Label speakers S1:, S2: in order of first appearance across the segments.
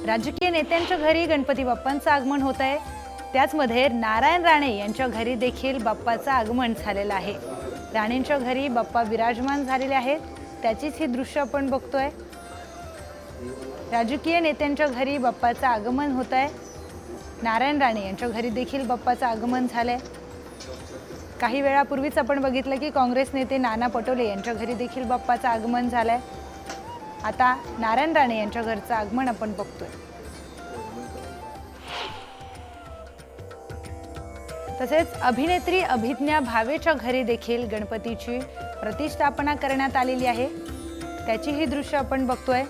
S1: राजकीय नेत्यांच्या घरी गणपती बाप्पांचं आगमन होत आहे। त्याचमध्ये नारायण राणे यांच्या घरी देखील बाप्पाचं आगमन झालेलं आहे। राणेंच्या घरी बाप्पा विराजमान झालेले आहेत, त्याचीच ही दृश्य आपण बघतोय। राजकीय नेत्यांच्या घरी बाप्पाचं आगमन होत आहे। नारायण राणे यांच्या घरी देखील बाप्पाचं आगमन झालंय। काही वेळापूर्वीच आपण बघितलं की काँग्रेस नेते नाना पटोले यांच्या घरी देखील बाप्पाचं आगमन झालंय। आता नारायण राणे यांच्या घरचं आगमन आपण बघतोय। तसेच अभिनेत्री अभिज्ञा भावेच्या घरी देखील गणपतीची प्रतिष्ठापना करण्यात आलेली आहे, त्याची ही दृश्य आपण बघतोय।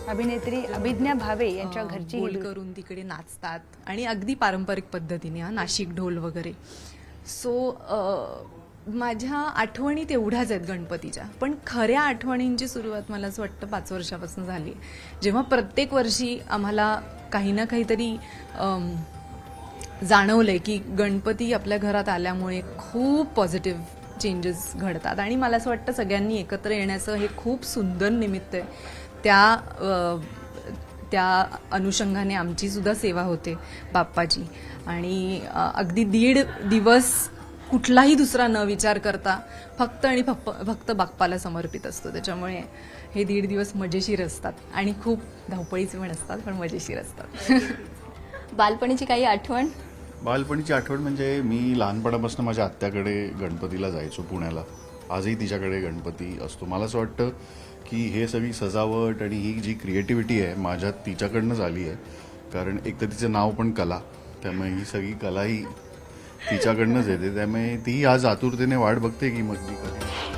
S1: अभिनेत्री अभिज्ञा भावे यांच्या घरची
S2: ढोल करून तिकडे नाचतात आणि अगदी पारंपरिक पद्धतीने नाशिक ढोल वगैरे। सो माझ्या आठवणी तेवढ्याच आहेत गणपतीच्या, पण खऱ्या आठवणींची सुरुवात मला असं वाटतं 5 वर्षापासून झाली, जेव्हा प्रत्येक वर्षी आम्हाला काही ना काहीतरी जाणवलंय की गणपती आपल्या घरात आल्यामुळे खूप पॉझिटिव्ह चेंजेस घडतात आणि मला असं वाटतं सगळ्यांनी एकत्र येण्याचं हे खूप सुंदर निमित्त आहे। त्या अनुषंगाने आमची सुद्धा सेवा होते बाप्पाची आणि अगदी 1.5 दिवस कुठलाही दुसरा न विचार करता फक्त बाप्पाला समर्पित असतो। त्याच्यामुळे हे 1.5 दिवस मजेशीर असतात आणि खूप धावपळीचे पण असतात, पण मजेशीर असतात।
S3: बालपणीची काही आठवण?
S4: बालपणीची आठवण म्हणजे मी लहानपणापासून माझ्या आत्याकडे गणपतीला जायचो पुण्याला। आजही तिच्याकडे गणपती असतो। मला असं वाटतं की हे सगळी सजावट आणि ही जी क्रिएटिव्हिटी आहे माझ्यात तिच्याकडनंच आली आहे, कारण एक तर तिचं नाव पण कला, त्यामुळे ही सगळी कला ही तिच्याकडनंच येते। त्यामुळे ती आज आतुरतेने वाट बघते की मग मी कधी